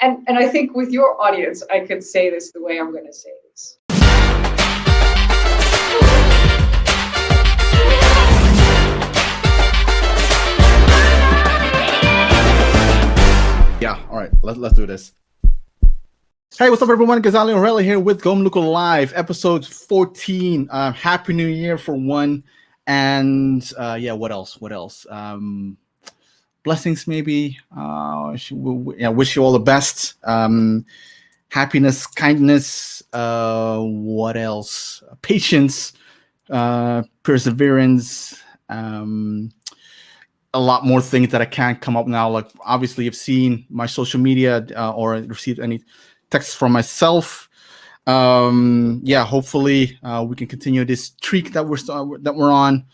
and I think with your audience, I could say this the way I'm going to say this. Yeah, all right, let's do this. Hey, what's up, everyone? Ghazali Ohorella here with Maluku Live, episode 14. Happy New Year for one, and what else? Blessings, maybe. Wish you all the best. Happiness, kindness. What else? Patience, perseverance. A lot more things that I can't come up now. Like, obviously, you've seen my social media or received any texts from myself. Hopefully we can continue this streak that we're on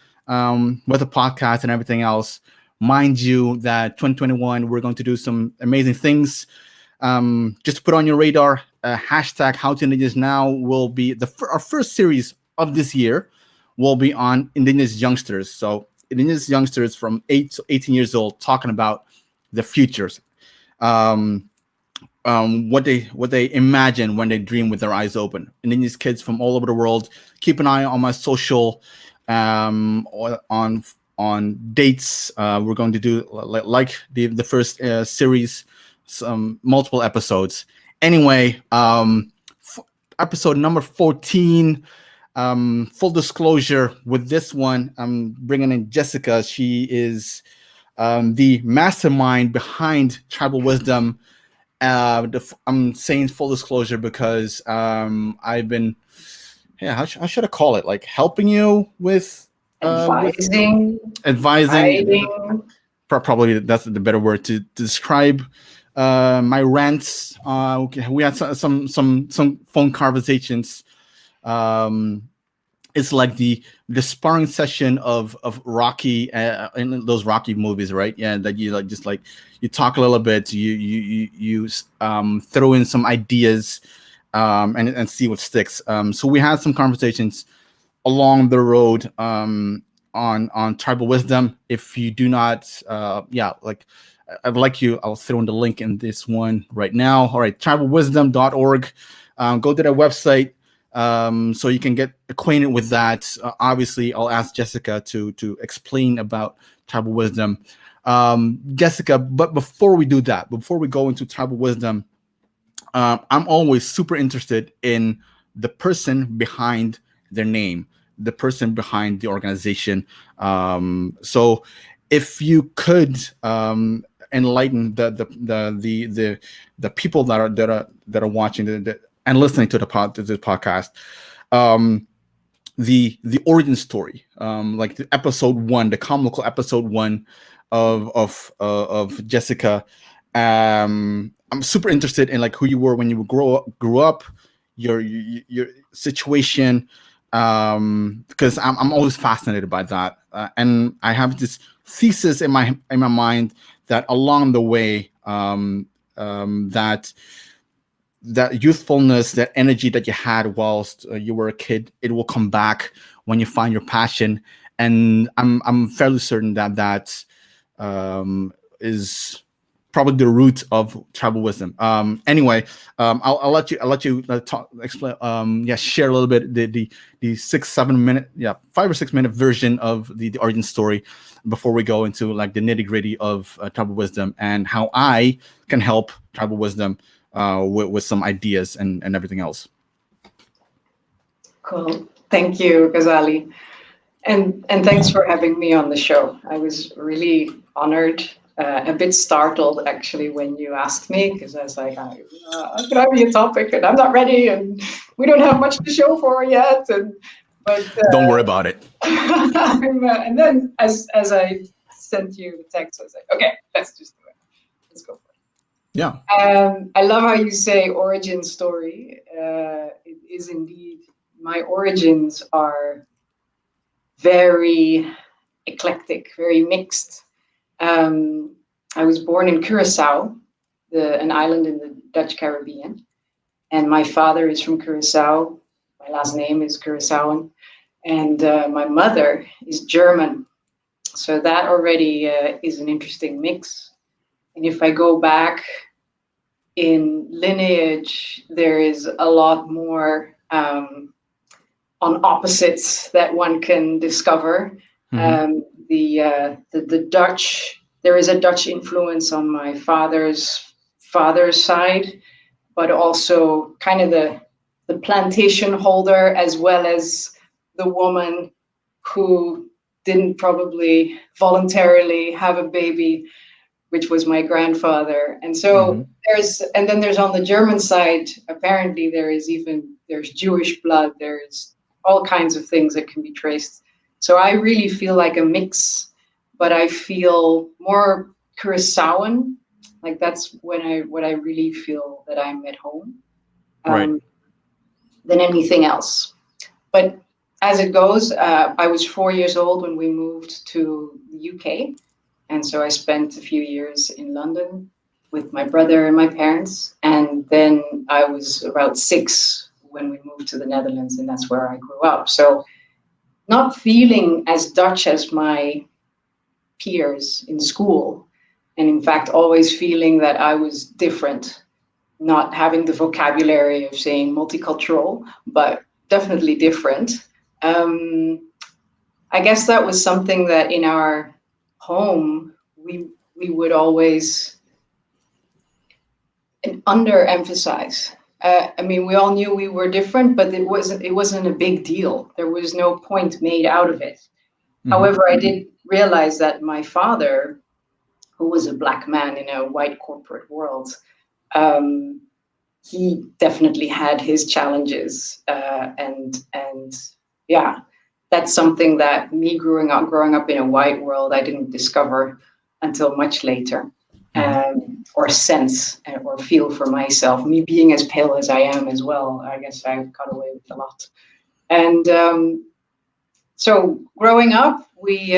with the podcast and everything else. Mind you, that 2021 we're going to do some amazing things. Just to put on your radar, hashtag How to Indigenous Now will be our first series of this year. Will be on Indigenous youngsters. So Indigenous youngsters from 8 to 18 years old talking about the futures, what they imagine when they dream with their eyes open. Indigenous kids from all over the world. Keep an eye on my social, on dates. We're going to do like the first series, some multiple episodes. Anyway, episode number 14. Full disclosure with this one, I'm bringing in Jessica. She is the mastermind behind Tribal Wisdom. I'm saying full disclosure because I've been, how should I call it? Like helping you with advising. Probably that's the better word to describe my rants. We had some phone conversations. It's like the sparring session of Rocky in those Rocky movies, right? Yeah, that you you talk a little bit, you throw in some ideas, and see what sticks. So we had some conversations along the road on Tribal Wisdom. If you do not, I'd like you. I'll throw in the link in this one right now. All right, tribalwisdom.org. Go to their website. So you can get acquainted with that. Obviously, I'll ask Jessica to explain about Tribal Wisdom. Jessica, but before we do that, before we go into Tribal Wisdom, I'm always super interested in the person behind their name, the person behind the organization. So if you could enlighten the people that are watching and listening to the podcast, the origin story, like the episode 1, the comical episode 1 of Jessica. I'm super interested in like who you were when you grew up, your situation, because I'm always fascinated by that, and I have this thesis in my mind that along the way, that youthfulness, that energy that you had whilst you were a kid, it will come back when you find your passion. And I'm fairly certain that is probably the root of Tribal Wisdom. Anyway, I'll let you talk, explain, share a little bit the 5 or 6 minute version of the origin story before we go into like the nitty gritty of Tribal Wisdom and how I can help Tribal Wisdom with some ideas and everything else. Cool. Thank you, Ghazali. And thanks for having me on the show. I was really honored, a bit startled actually when you asked me, because I was like, could I be a topic? And I'm not ready, and we don't have much to show for yet. But don't worry about it. And then as I sent you the text, I was like, okay, let's just do it. Let's go for it. Yeah. I love how you say origin story. It is indeed, my origins are very eclectic, very mixed. I was born in Curacao, an island in the Dutch Caribbean, and my father is from Curacao. My last name is Curaçaoan, and my mother is German. So that already is an interesting mix. And if I go back in lineage, there is a lot more on opposites that one can discover. The Dutch, there is a Dutch influence on my father's side, but also kind of the plantation holder, as well as the woman who didn't probably voluntarily have a baby, which was my grandfather. And so then there's on the German side, apparently there's Jewish blood, there's all kinds of things that can be traced. So I really feel like a mix, but I feel more Curaçaoan. Like that's what I really feel that I'm at home, than anything else. But as it goes, I was 4 years old when we moved to the UK. And so I spent a few years in London with my brother and my parents. And then I was about 6 when we moved to the Netherlands, and that's where I grew up. So not feeling as Dutch as my peers in school, and in fact, always feeling that I was different, not having the vocabulary of saying multicultural, but definitely different. I guess that was something that in our home, we would always underemphasize. I mean, we all knew we were different, but it wasn't a big deal. There was no point made out of it. However, I did realize that my father, who was a Black man in a white corporate world, he definitely had his challenges, and yeah, that's something that me growing up in a white world, I didn't discover until much later, or sense or feel for myself. Me being as pale as I am as well, I guess I got away with a lot. And so growing up, we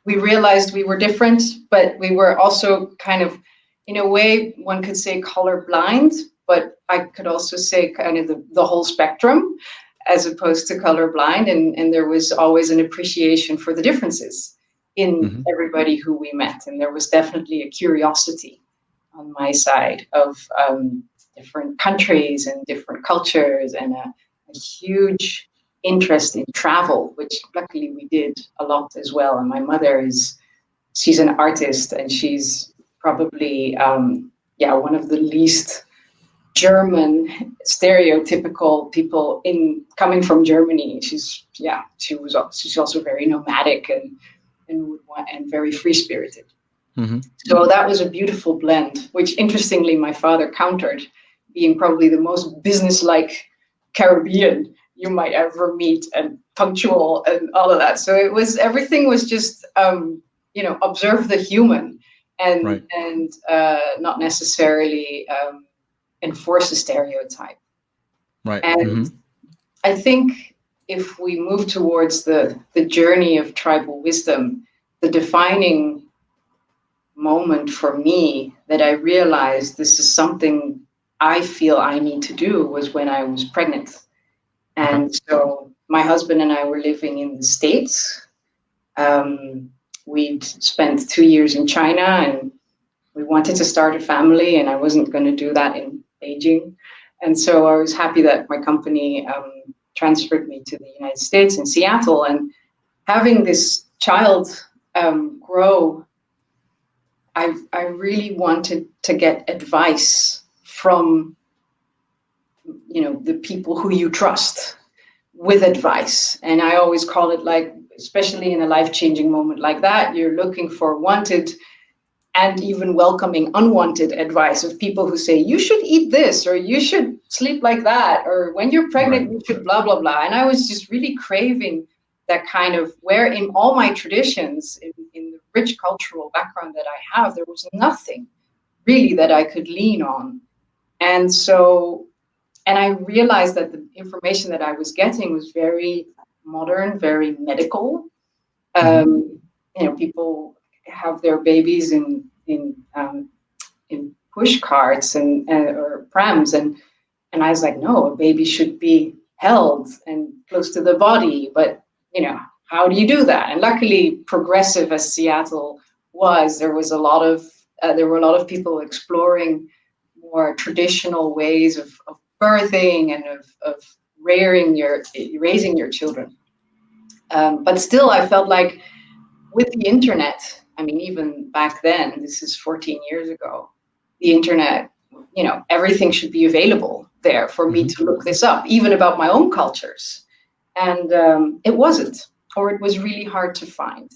realized we were different, but we were also kind of, in a way, one could say colorblind, but I could also say kind of the whole spectrum, as opposed to colorblind. And there was always an appreciation for the differences in everybody who we met. And there was definitely a curiosity on my side of different countries and different cultures, and a huge interest in travel, which luckily we did a lot as well. And my mother she's an artist, and she's probably one of the least German stereotypical people coming from Germany. She's also very nomadic and very free spirited. So that was a beautiful blend, which interestingly my father countered, being probably the most businesslike Caribbean you might ever meet, and punctual and all of that. So everything was just observe the human, and not necessarily enforce a stereotype. Right. And I think if we move towards the journey of tribal wisdom, the defining moment for me that I realized this is something I feel I need to do was when I was pregnant. And so my husband and I were living in the States. We'd spent 2 years in China, and we wanted to start a family, and I wasn't going to do that in Beijing. And so I was happy that my company transferred me to the United States in Seattle. And having this child grow, I really wanted to get advice from the people who you trust with advice. And I always call it, like, especially in a life-changing moment like that, you're looking for wanted and even welcoming unwanted advice of people who say, you should eat this, or you should sleep like that, or when you're pregnant, you should blah, blah, blah. And I was just really craving that kind of, where in all my traditions, in the rich cultural background that I have, there was nothing really that I could lean on. And I realized that the information that I was getting was very modern, very medical. People have their babies in push carts or prams, and I was like, no, a baby should be held and close to the body. But how do you do that? And luckily, progressive as Seattle was, there was a lot of There were a lot of people exploring more traditional ways of birthing and of raising your children. But still, I felt like with the internet, I mean, even back then, this is 14 years ago, the internet, everything should be available there for me to look this up, even about my own cultures. And it wasn't, or it was really hard to find.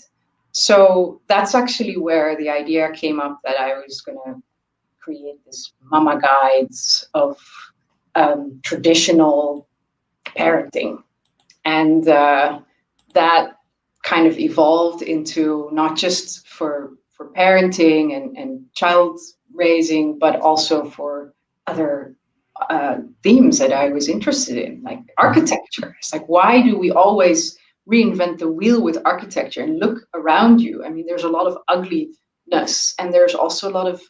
So that's actually where the idea came up that I was going to create this mama guides of traditional parenting. And that kind of evolved into not just for parenting and child raising, but also for other themes that I was interested in, like architecture. It's like, why do we always reinvent the wheel with architecture? And look around you. I mean, there's a lot of ugliness, and there's also a lot of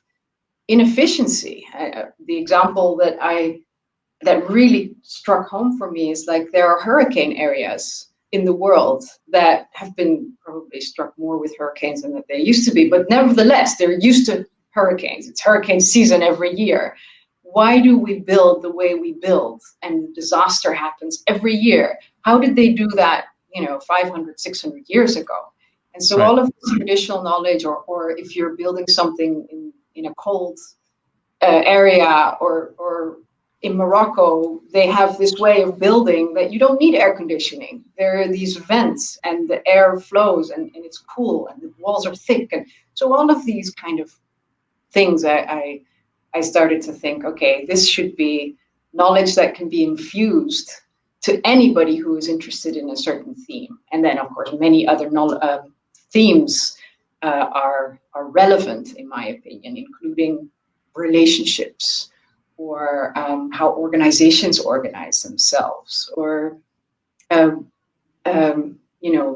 inefficiency. The example that really struck home for me is like there are hurricane areas in the world that have been probably struck more with hurricanes than that they used to be, but nevertheless, they're used to hurricanes. It's hurricane season every year. Why do we build the way we build and disaster happens every year? How did they do that, 500, 600 years ago? And so all of this traditional knowledge, or if you're building something in a cold area, or in Morocco, they have this way of building that you don't need air conditioning. There are these vents and the air flows and it's cool and the walls are thick. And so all of these kind of things, I started to think, okay, this should be knowledge that can be infused to anybody who is interested in a certain theme. And then, of course, many other themes are relevant, in my opinion, including relationships, or how organizations organize themselves, or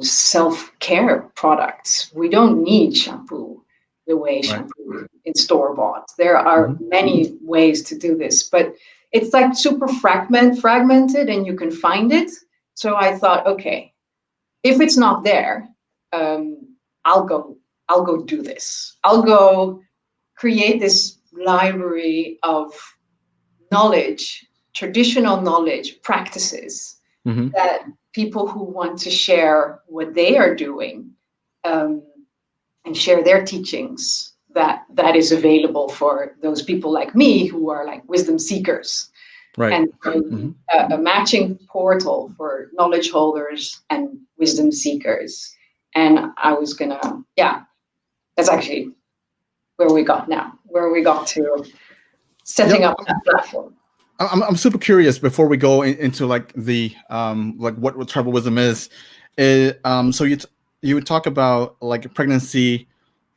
self-care products. We don't need shampoo the way shampoo is store-bought. There are many ways to do this, but it's like super fragmented, and you can find it. So I thought, okay, if it's not there, I'll go do this. I'll go create this library of knowledge, traditional knowledge, practices that people who want to share what they are doing and share their teachings, that is available for those people like me who are like wisdom seekers. And a matching portal for knowledge holders and wisdom seekers. And I was gonna, that's actually where we got to setting up that platform. I'm super curious before we go into like the like what tribal wisdom is. So you would talk about like pregnancy.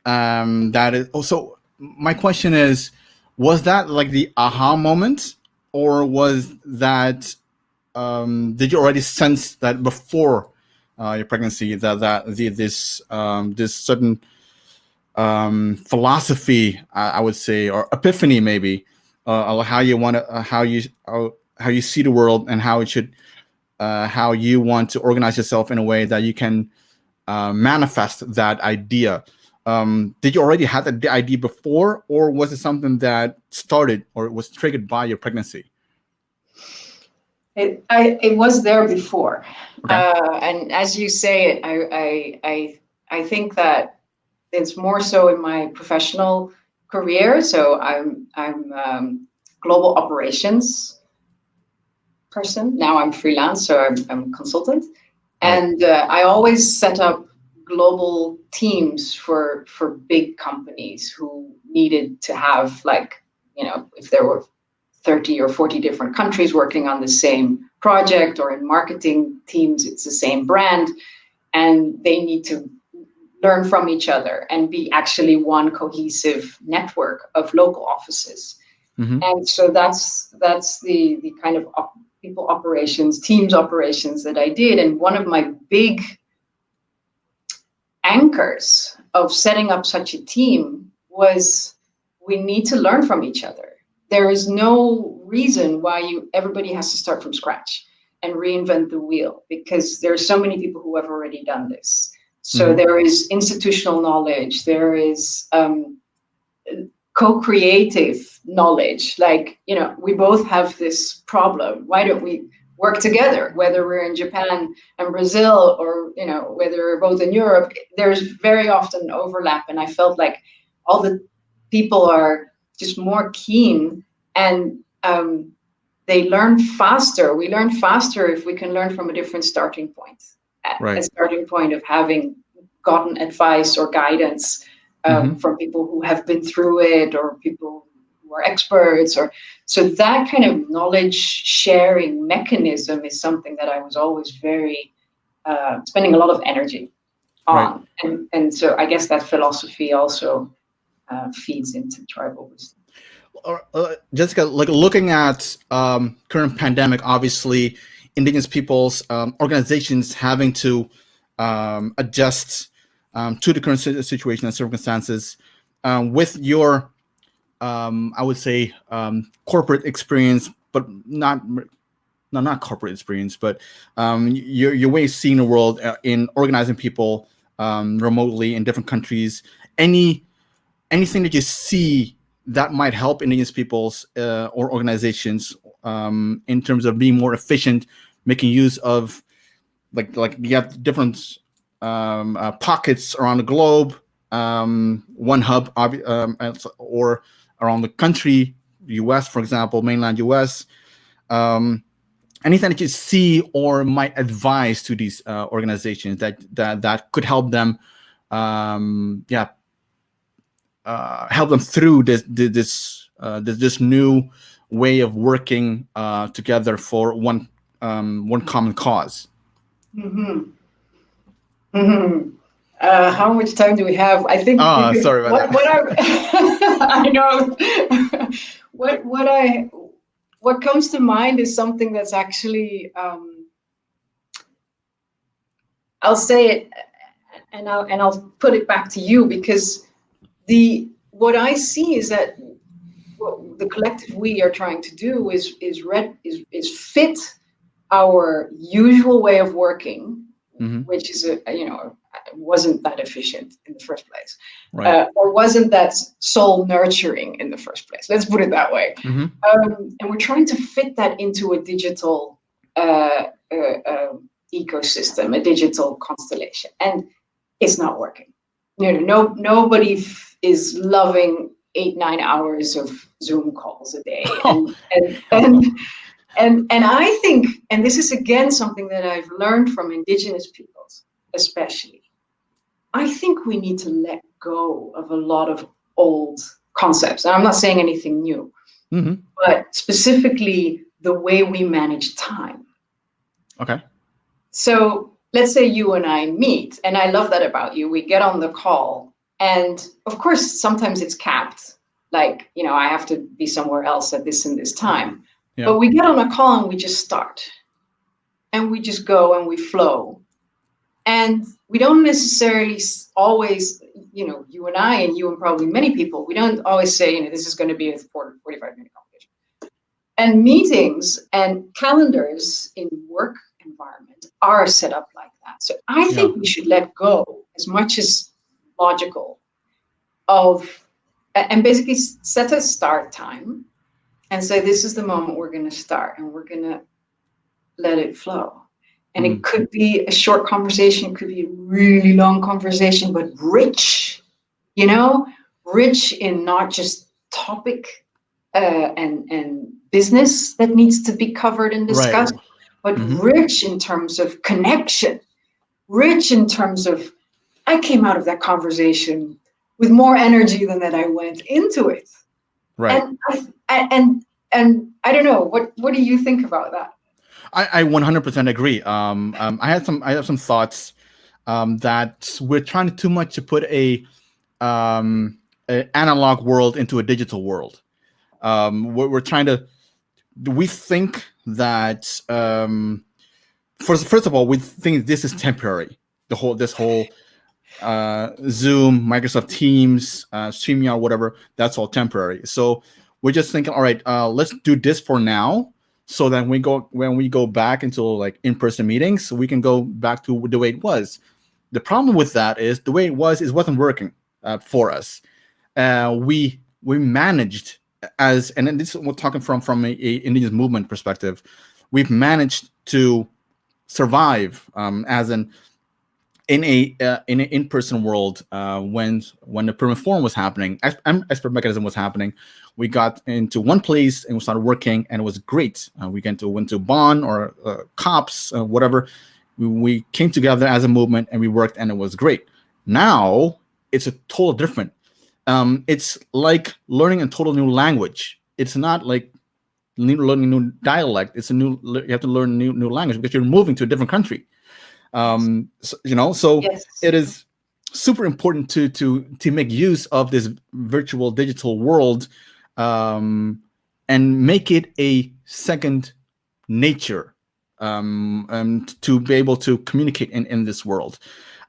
That is also my question is, was that like the aha moment, or was that did you already sense that before your pregnancy that this certain philosophy, I would say, or epiphany maybe, how you want to how you see the world and how it should how you want to organize yourself in a way that you can manifest that idea. Did you already have the idea before, or was it something that started or was triggered by your pregnancy? It was there before, okay. And as you say, I think that it's more so in my professional career. So I'm global operations person. Now I'm freelance, so I'm a consultant, and I always set up global teams for big companies who needed to have, like, if there were 30 or 40 different countries working on the same project, or in marketing teams, it's the same brand, and they need to learn from each other and be actually one cohesive network of local offices. And so that's the kind of people operations, teams operations that I did. And one of my big anchors of setting up such a team was, we need to learn from each other. There is no reason why everybody has to start from scratch and reinvent the wheel, because there are so many people who have already done this. So there is institutional knowledge, there is co-creative knowledge. Like, we both have this problem. Why don't we work together? Whether we're in Japan and Brazil, or whether we're both in Europe, there's very often overlap. And I felt like all the people are just more keen, and they learn faster. We learn faster if we can learn from a different starting point. Right. A starting point of having gotten advice or guidance from people who have been through it, or people who are experts, so that kind of knowledge sharing mechanism is something that I was always very spending a lot of energy on. Right. And so I guess that philosophy also feeds into tribal wisdom. Jessica, like looking at current pandemic, obviously Indigenous peoples organizations having to adjust to the current situation and circumstances. With your, I would say, corporate experience, but not corporate experience, but your way of seeing the world in organizing people remotely in different countries. Anything that you see that might help Indigenous peoples or organizations in terms of being more efficient, making use of like you have different pockets around the globe, one hub, or around the country, U.S., for example, mainland U.S. Anything that you see or might advise to these organizations that could help them, help them through this new way of working together for one common cause. How much time do we have? I think. Sorry about that. I know. What comes to mind is something that's actually. I'll say it, and I'll put it back to you, because what I see is that what the collective we are trying to do is fit our usual way of working, which is wasn't that efficient in the first place, right. Or wasn't that soul nurturing in the first place. Let's put it that way. And we're trying to fit that into a digital ecosystem, a digital constellation, and it's not working. Nobody is loving 8-9 hours of Zoom calls a day, and I think, and this is again something that I've learned from Indigenous peoples, especially, I think we need to let go of a lot of old concepts. And I'm not saying anything new, but specifically the way we manage time. Okay. So let's say you and I meet, and I love that about you. We get on the call, and of course, sometimes it's capped. Like, I have to be somewhere else at this and this time. Yeah. But we get on a call and we just start. And we just go and we flow. And we don't necessarily always, you and I, and you and probably many people, we don't always say, this is going to be a 45-minute conversation. And meetings and calendars in work environment are set up like that. So I think we should let go, as much as logical, and basically set a start time and say, this is the moment we're going to start, and we're going to let it flow. And it could be a short conversation, it could be a really long conversation, but rich, rich in not just topic and business that needs to be covered and discussed, right, but rich in terms of connection, rich in terms of, I came out of that conversation with more energy than that I went into it. Right. And I don't know, what do you think about that? I 100% agree. I have some thoughts that we're trying too much to put a analog world into a digital world. We're trying to. We think that first of all, we think this is temporary. This whole Zoom, Microsoft Teams, StreamYard, whatever, that's all temporary. So we're just thinking, all right, let's do this for now. So that when we go back into like in-person meetings, we can go back to the way it was. The problem with that is the way it wasn't working for us. We we managed as, and then this is we're talking from a indigenous movement perspective, we've managed to survive as an in an in-person world when the permanent forum was happening, expert mechanism was happening. We got into one place and we started working, and it was great. We went to Bonn or COPS, whatever. We came together as a movement and we worked, and it was great. Now it's a total different. It's like learning a total new language. It's not like learning a new dialect. It's you have to learn a new language because you're moving to a different country. So Yes. it is super important to make use of this virtual digital world, and make it a second nature, to be able to communicate in this world.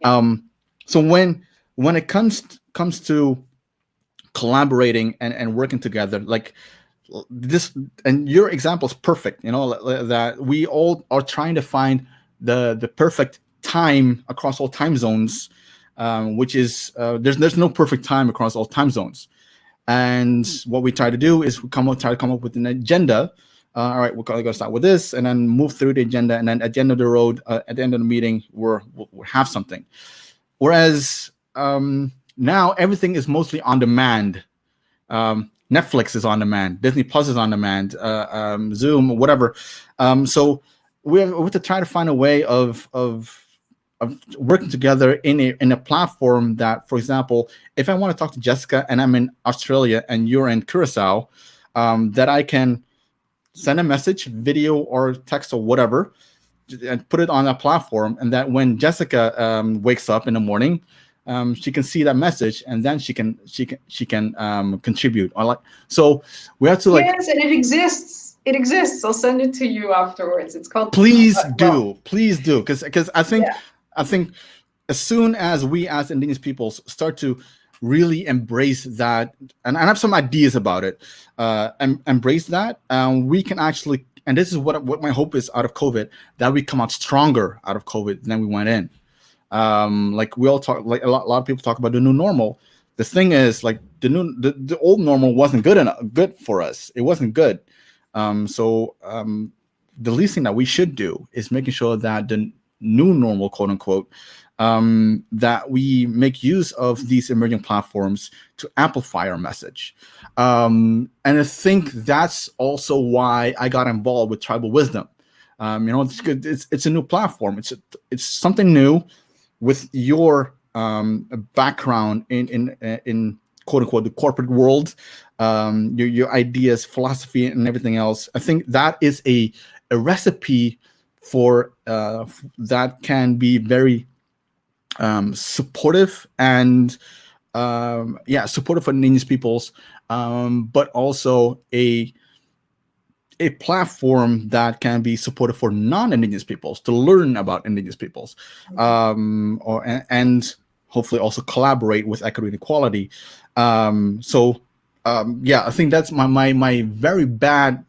So when it comes to collaborating and working together, like this, and your example is perfect, that we all are trying to find the perfect time across all time zones, which is there's no perfect time across all time zones. And what we try to do is try to come up with an agenda. All right, we're going to start with this, and then move through the agenda, and then at the end of the road, at the end of the meeting, we'll have something. Whereas now everything is mostly on demand. Netflix is on demand, Disney Plus is on demand, Zoom, whatever. So we have to try to find a way of working together in a platform that, for example, if I want to talk to Jessica and I'm in Australia and you're in Curacao, that I can send a message, video or text or whatever, and put it on that platform, and that when Jessica wakes up in the morning, she can see that message, and then she can contribute. So we have to Yes, and it exists. It exists. I'll send it to you afterwards. It's called. Please do, because I think as soon as we as Indigenous peoples start to really embrace that, and I have some ideas about it, and embrace that, we can actually, and this is what my hope is out of COVID, that we come out stronger out of COVID than we went in. Like we all talk, like a lot of people talk about the new normal. The thing is, like the old normal wasn't good for us. It wasn't good. So the least thing that we should do is making sure that the new normal, quote unquote, that we make use of these emerging platforms to amplify our message. And I think that's also why I got involved with Tribal Wisdom. It's a new platform. It's something new with your background in quote unquote the corporate world, your ideas, philosophy, and everything else. I think that is a recipe for that can be very supportive and supportive for Indigenous peoples, but also a platform that can be supportive for non-Indigenous peoples to learn about Indigenous peoples, and hopefully also collaborate with equity and equality. I think that's my very bad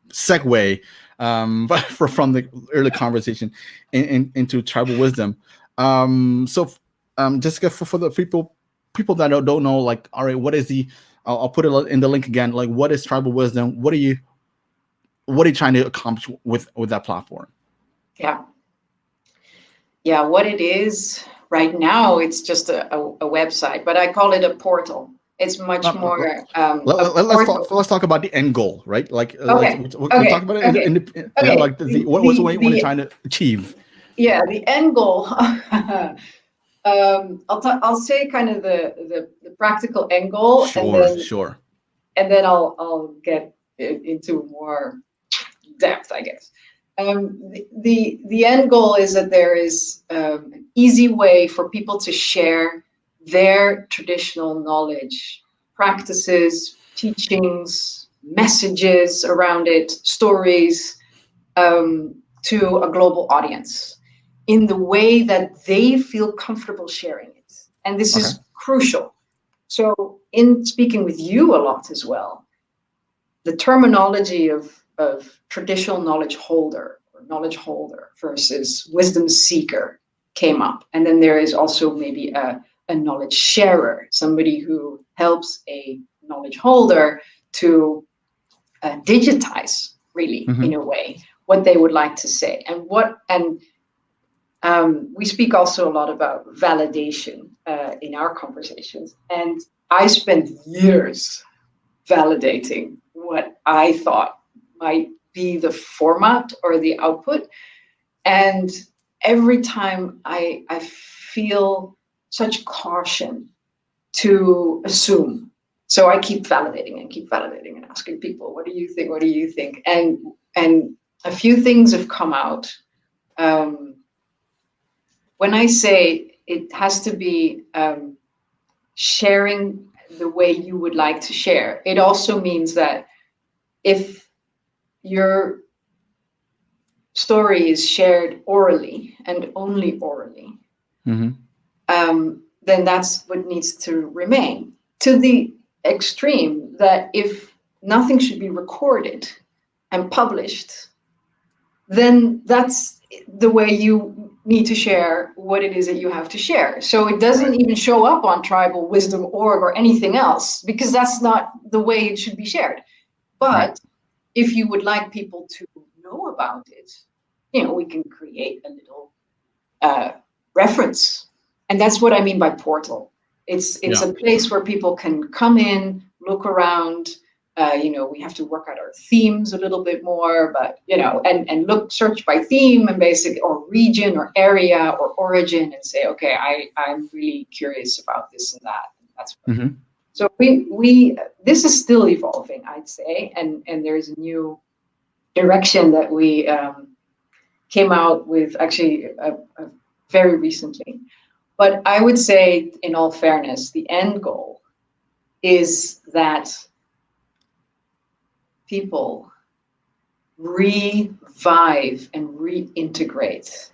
segue from the early conversation into Tribal Wisdom. Jessica, for the people that don't know, like, all right, what is I'll put it in the link again. Like, what is Tribal Wisdom? What are you trying to accomplish with that platform? Yeah, what it is right now, it's just a website, but I call it a portal. It's much more. Let's talk about the end goal, right? Like, we'll talk about it. What's the way you're trying to achieve? Yeah, the end goal. I'll say kind of the practical end goal, Sure. And then I'll get into more depth, I guess. The end goal is that there is an easy way for people to share their traditional knowledge, practices, teachings, messages around it, stories, to a global audience in the way that they feel comfortable sharing it. And this is crucial. So in speaking with you a lot as well, the terminology of traditional knowledge holder or knowledge holder versus wisdom seeker came up. And then there is also maybe a knowledge sharer, somebody who helps a knowledge holder to digitize, really, in a way, what they would like to say. We speak also a lot about validation in our conversations. And I spent years validating what I thought might be the format or the output. And every time I feel such caution to assume. So I keep validating and asking people, what do you think? What do you think? And a few things have come out. When I say it has to be sharing the way you would like to share, it also means that if your story is shared orally and only orally, then that's what needs to remain. To the extreme that if nothing should be recorded and published, then that's the way you need to share what it is that you have to share. So it doesn't even show up on tribalwisdom.org or anything else, because that's not the way it should be shared. But if you would like people to know about it, we can create a little reference. And that's what I mean by portal. It's a place where people can come in, look around. We have to work out our themes a little bit more, but and search by theme and or region or area or origin, and say, okay, I'm really curious about this and that. That's what So we this is still evolving, I'd say, and there's a new direction that we came out with actually very recently. But I would say, in all fairness, the end goal is that people revive and reintegrate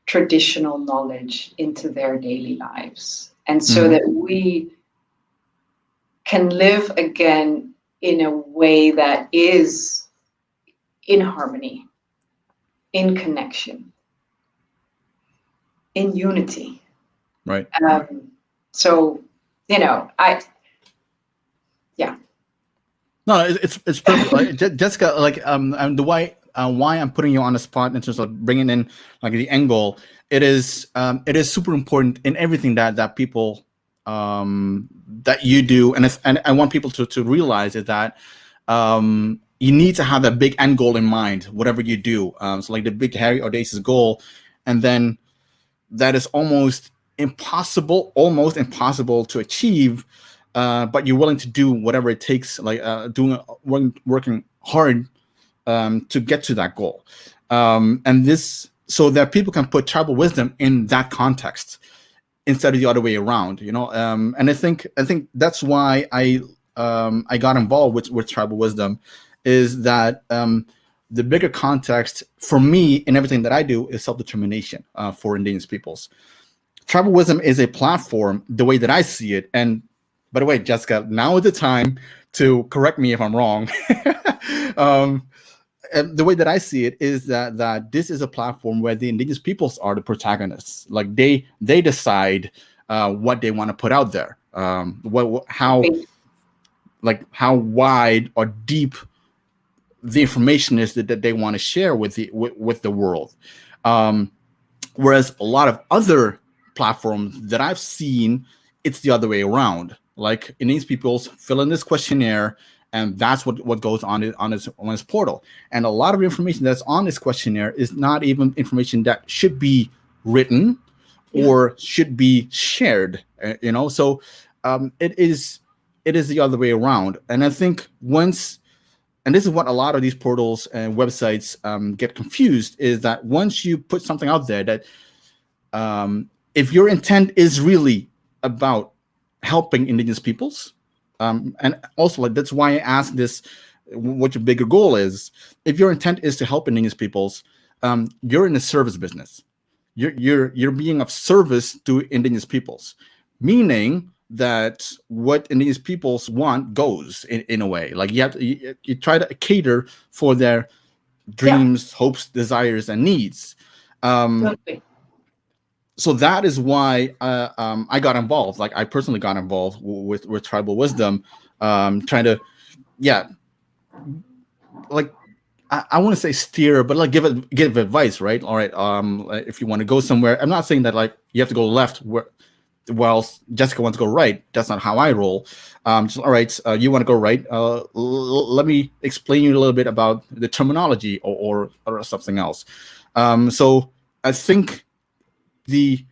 traditional knowledge into their daily lives. And so that we can live again in a way that is in harmony, in connection, in unity. Right. So, No, it's perfect. Like, Jessica, and the why I'm putting you on the spot in terms of bringing in like the angle. It is super important in everything that people that you do, and I want people to realize is that you need to have that big end goal in mind, whatever you do. So like the big, hairy, audacious goal, and then that is almost impossible to achieve, but you're willing to do whatever it takes, like working hard to get to that goal, and this so that people can put tribal wisdom in that context instead of the other way around, and I think that's why I got involved with tribal wisdom, is that the bigger context for me in everything that I do is self-determination for Indigenous peoples. Tribal wisdom is a platform, the way that I see it. And by the way, Jessica, now is the time to correct me if I'm wrong. And the way that I see it is that this is a platform where the Indigenous peoples are the protagonists. Like they decide what they want to put out there, how wide or deep the information is that they want to share with the world. Whereas a lot of other platforms that I've seen, it's the other way around. Like Indigenous peoples fill in this questionnaire, and that's what goes on his portal. And a lot of information that's on this questionnaire is not even information that should be written or should be shared. So it is the other way around. And I think and this is what a lot of these portals and websites get confused, is that once you put something out there that if your intent is really about helping Indigenous peoples, and also like that's why I asked this, what your bigger goal is. If your intent is to help Indigenous peoples, you're in the service business. You're being of service to Indigenous peoples, meaning that what Indigenous peoples want goes in a way. Like you try to cater for their dreams, hopes, desires, and needs. Totally. So that is why I got involved. Like I personally got involved with tribal wisdom, trying to, yeah, like I want to say steer, but like give advice, right? All right, if you want to go somewhere, I'm not saying that like you have to go left while Jessica wants to go right. That's not how I roll. Just, all right, you want to go right. Let me explain you a little bit about the terminology or something else. So I think the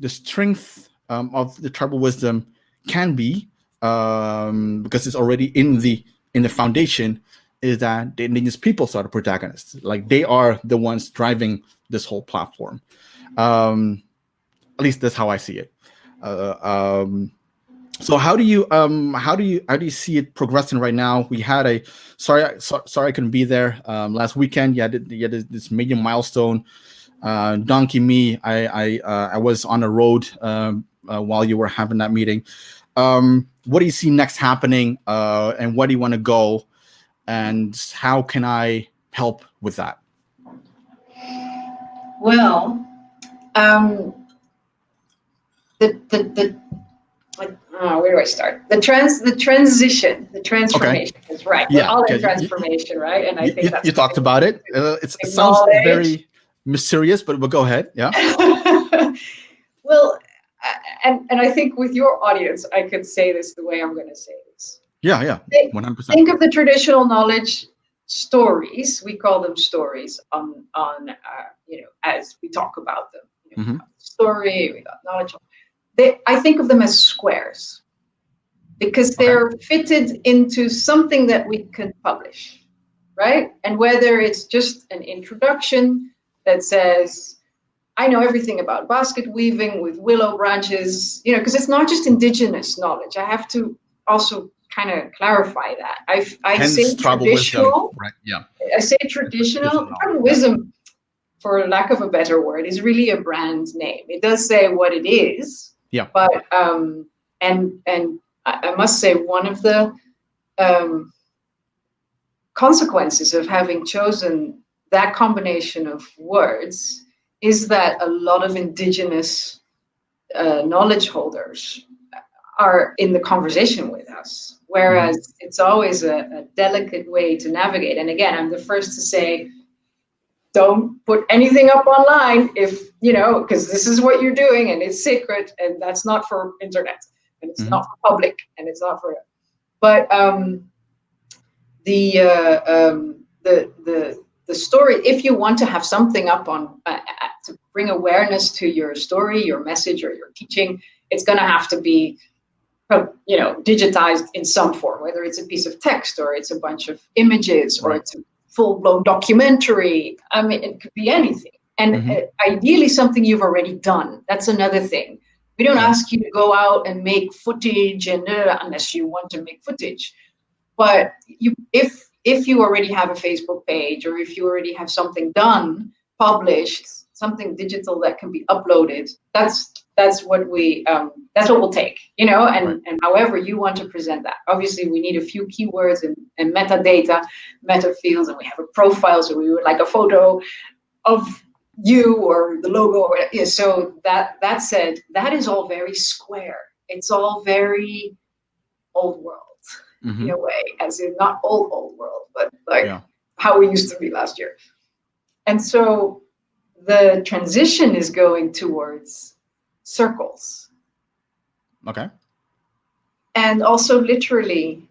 strength of the tribal wisdom can be, because it's already in the foundation, is that the indigenous peoples are the protagonists. Like they are the ones driving this whole platform. At least that's how I see it. So how do you see it progressing right now? We had a sorry I couldn't be there last weekend. You had this major milestone. Donkey me, I was on the road while you were having that meeting. What do you see next happening, and where do you want to go, and how can I help with that? Well, where do I start? The transition, the transformation is right. Yeah, we're all in transformation, right? And I think that's you talked about it. It sounds very mysterious, but we'll go ahead. Yeah. Well, and I think with your audience, I could say this the way I'm going to say this. Yeah, 100%. Think of the traditional knowledge stories. We call them stories on as we talk about them. Mm-hmm. Story, we got knowledge. I think of them as squares because they're fitted into something that we can publish, right? And whether it's just an introduction that says, I know everything about basket weaving with willow branches, because it's not just indigenous knowledge. I have to also kind of clarify that. I say traditional, wisdom, right? Yeah. I say traditional. Tribal wisdom, for lack of a better word, is really a brand name. It does say what it is. Yeah. But and I must say one of the consequences of having chosen that combination of words is that a lot of indigenous knowledge holders are in the conversation with us, whereas it's always a delicate way to navigate. And again, I'm the first to say, don't put anything up online if, because this is what you're doing and it's secret and that's not for internet and it's not for public and it's not for, but the story, if you want to have something up on, to bring awareness to your story, your message or your teaching, it's going to have to be, digitized in some form, whether it's a piece of text or it's a bunch of images or it's a full-blown documentary. I mean, it could be anything. And ideally something you've already done. That's another thing. We don't ask you to go out and make footage and unless you want to make footage. But if you already have a Facebook page or if you already have something done, published, something digital that can be uploaded, that's what we'll take, and however you want to present that. Obviously, we need a few keywords and metadata, meta fields, and we have a profile, so we would like a photo of you or the logo. So that said, that is all very square. It's all very old world in a way, as in not old world, but like how we used to be last year. And so the transition is going towards circles. Okay. And also literally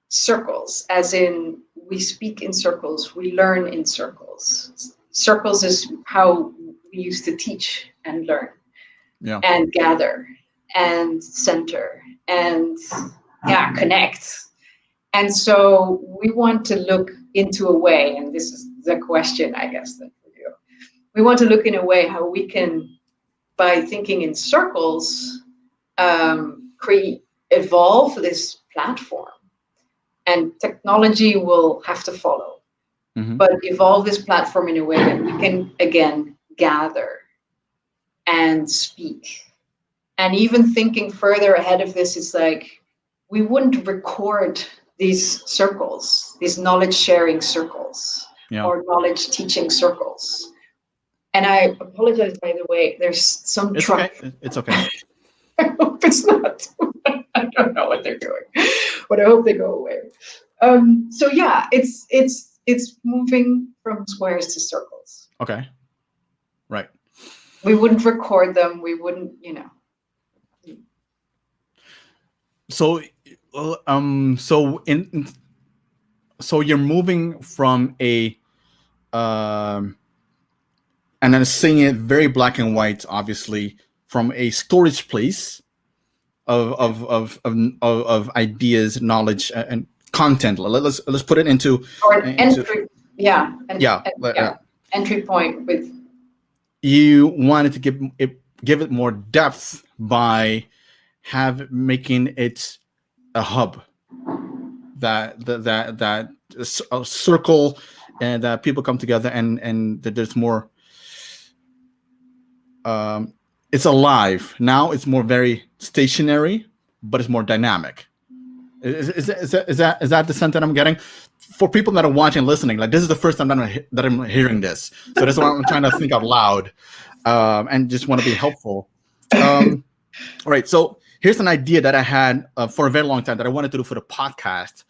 circles, as in we speak in circles, we learn in circles. Circles is how we used to teach and learn and gather and center and connect. And so we want to look into a way, and this is the question, I guess, that for you. We want to look in a way how we can, by thinking in circles, evolve this platform. And technology will have to follow. But evolve this platform in a way that we can, again, gather and speak. And even thinking further ahead of this, it's like, we wouldn't record these circles, these knowledge sharing circles or knowledge teaching circles. And I apologize, by the way, there's some truck. Okay. It's okay. I hope it's not. don't know what they're doing, but I hope they go away. So yeah, it's moving from squares to circles. Okay. Right. We wouldn't record them. We wouldn't, So, so you're moving from a, and then seeing it very black and white, obviously, from a storage place of ideas, knowledge, and content. Let's put it into, or an entry, entry point with. You wanted to give it more depth by making it a hub, that a circle, and that people come together, and that there's more. It's alive now. It's more very stationary, but it's more dynamic. Is that the sense that I'm getting? For people that are watching and listening, like, this is the first time that I'm hearing this, so that's why I'm trying to think out loud, and just want to be helpful. All right, so here's an idea that I had for a very long time that I wanted to do for the podcast,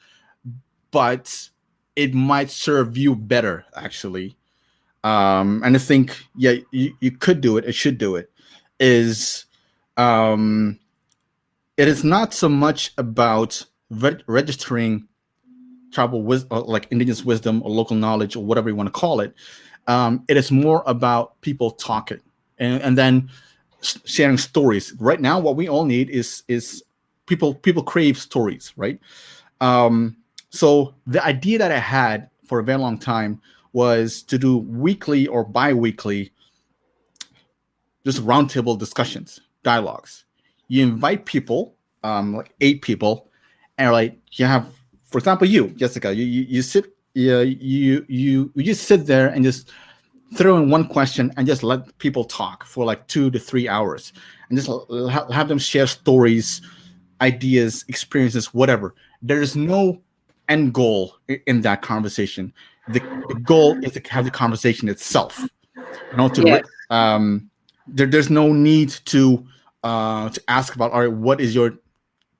but it might serve you better, actually. And I think, yeah, you could do it. It should do it. It is not so much about registering tribal wisdom, like indigenous wisdom or local knowledge or whatever you want to call it. It is more about people talking and then sharing stories. Right now, what we all need is people crave stories, right? So the idea that I had for a very long time was to do weekly or bi-weekly just roundtable discussions, dialogues. You invite people, like 8 people, and like you have, for example, you, Jessica, you sit, you just sit there and just throw in one question and just let people talk for like 2 to 3 hours, and just have them share stories, ideas, experiences, whatever. There is no end goal in that conversation. The goal is to have the conversation itself. There's no need to ask about, all right, what is your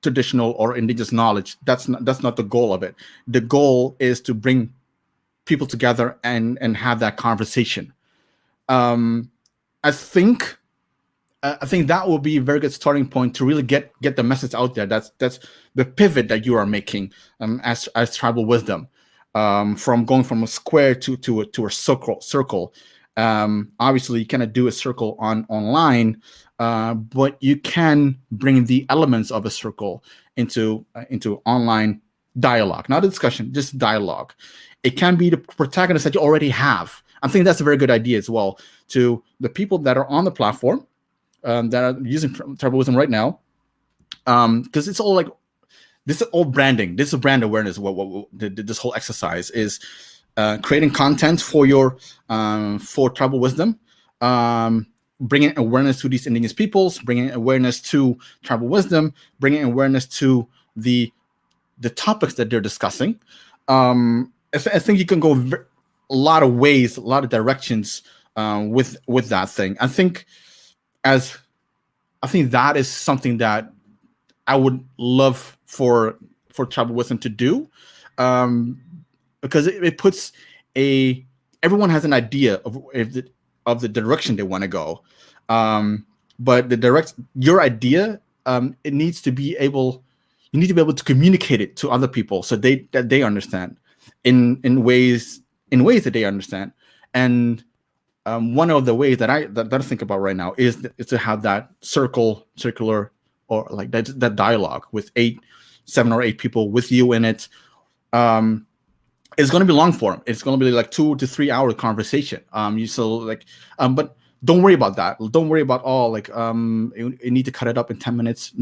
traditional or indigenous knowledge? That's not the goal of it. The goal is to bring people together and have that conversation. I think that will be a very good starting point to really get the message out there. That's the pivot that you are making as tribal wisdom, from going from a square to a circle. Obviously, you cannot do a circle online, but you can bring the elements of a circle into online dialogue, not a discussion, just dialogue. It can be the protagonists that you already have. I think that's a very good idea as well, to the people that are on the platform, that are using tribal wisdom right now, because it's all like, this is all branding. This is brand awareness. What this whole exercise is, creating content for your for tribal wisdom, bringing awareness to these indigenous peoples, bringing awareness to tribal wisdom, bringing awareness to the topics that they're discussing. I think you can go a lot of ways, a lot of directions with that thing. I think that is something that I would love for tribal wisdom to do, because it puts everyone has an idea of the direction they want to go, but your idea, it needs to be able. You need to be able to communicate it to other people so that they understand in ways that they understand. And one of the ways that I think about right now is to have that circular, or like that dialogue with 7 or 8 people with you in it. It's going to be long form. It's going to be like 2 to 3 hour conversation. But don't worry about that. Don't worry about you need to cut it up in 10 minutes.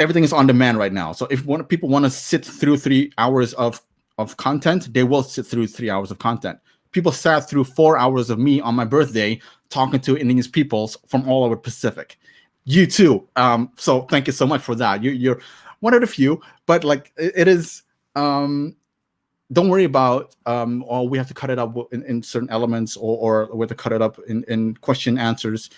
Everything is on demand right now. So if people want to sit through 3 hours of content, they will sit through 3 hours of content. People sat through 4 hours of me on my birthday talking to indigenous peoples from all over Pacific. You too. So thank you so much for that. You're one of the few, but like it is. Don't worry about we have to cut it up in certain elements, or we have to cut it up in question answers.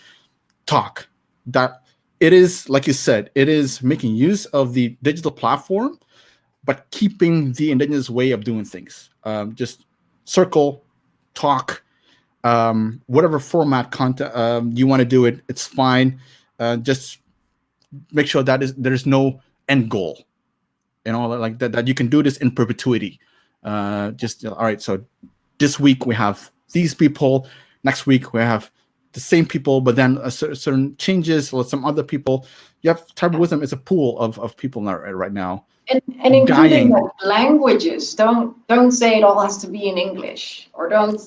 Talk. That it is, like you said, it is making use of the digital platform, but keeping the indigenous way of doing things. Just circle, talk, whatever format content you want to do it, it's fine. Just make sure that there's no end goal, like that you can do this in perpetuity. Just all right, so this week we have these people, next week we have the same people, but then certain changes or some other people. You have tribal wisdom is a pool of people right now. And including dying. like languages. Don't say it all has to be in English, or don't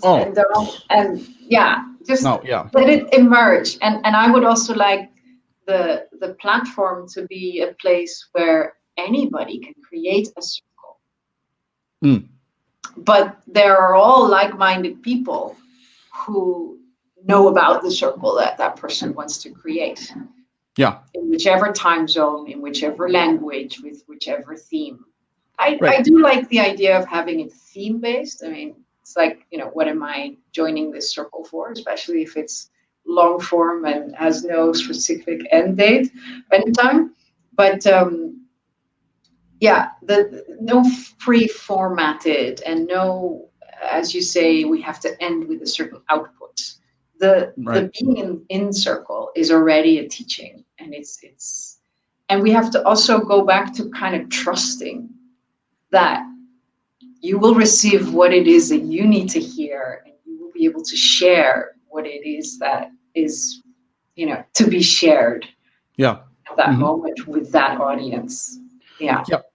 and yeah, just let it emerge. And I would also like the platform to be a place where anybody can create a circle. But there are all like-minded people who know about the circle that person wants to create. Yeah. In whichever time zone, in whichever language, with whichever theme. I do like the idea of having it theme-based. I mean, it's like, what am I joining this circle for? Especially if it's long form and has no specific end time. But no pre-formatted and no, as you say, we have to end with a certain output. The being in circle is already a teaching, and and we have to also go back to kind of trusting that you will receive what it is that you need to hear, and you will be able to share what it is that is, to be shared. Yeah. At that moment with that audience. Yeah. Yep.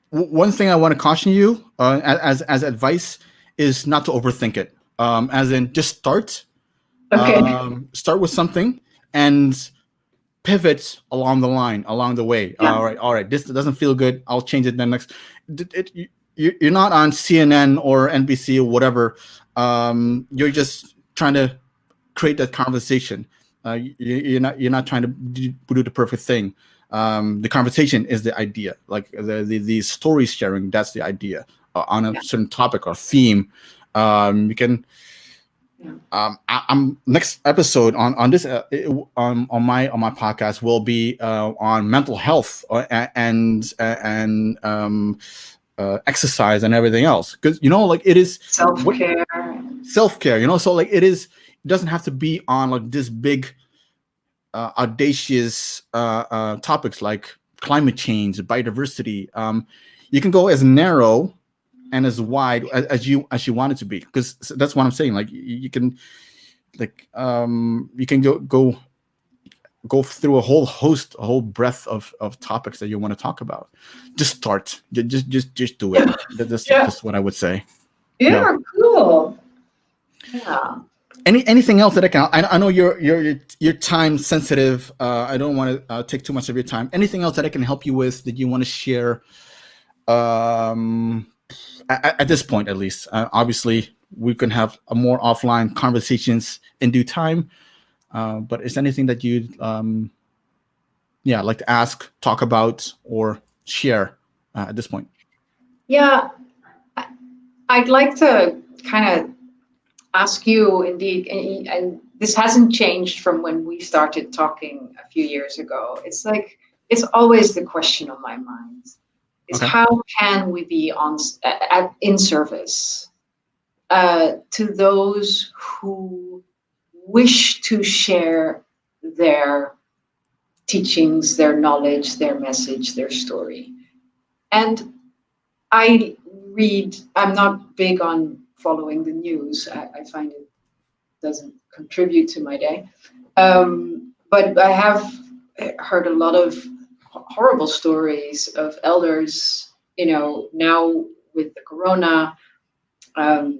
One thing I want to caution you as advice is not to overthink it. As in, just start. Okay. Start with something and pivot along the way. Yeah. All right. This doesn't feel good. I'll change it then next. You're not on CNN or NBC or whatever. You're just trying to create that conversation. You're not trying to do the perfect thing. The conversation is the idea. Like the story sharing, that's the idea on a certain topic or theme. You can. I'm next episode on this on my podcast will be on mental health and exercise and everything else, because like it is self-care, so like it doesn't have to be on like this big audacious topics like climate change, biodiversity. You can go as narrow and as wide as you want it to be, because that's what I'm saying. Like you can go through a whole breadth of topics that you want to talk about. Just start. Just do it. That's what I would say. Yeah. Cool. Yeah. Anything else that I can? I know you're time sensitive. I don't want to take too much of your time. Anything else that I can help you with that you want to share? At this point, at least. Obviously, we can have a more offline conversations in due time. But is there anything that you'd like to ask, talk about, or share at this point? Yeah, I'd like to kind of ask you, indeed, and this hasn't changed from when we started talking a few years ago. It's like, it's always the question on my mind. Is how can we be in service to those who wish to share their teachings, their knowledge, their message, their story. And I'm not big on following the news. I find it doesn't contribute to my day. But I have heard a lot of horrible stories of elders, now with the corona, and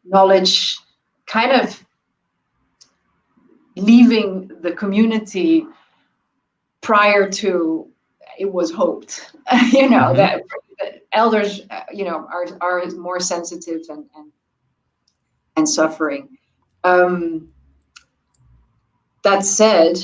knowledge kind of leaving the community prior to it was hoped. That elders, are more sensitive and suffering. That said,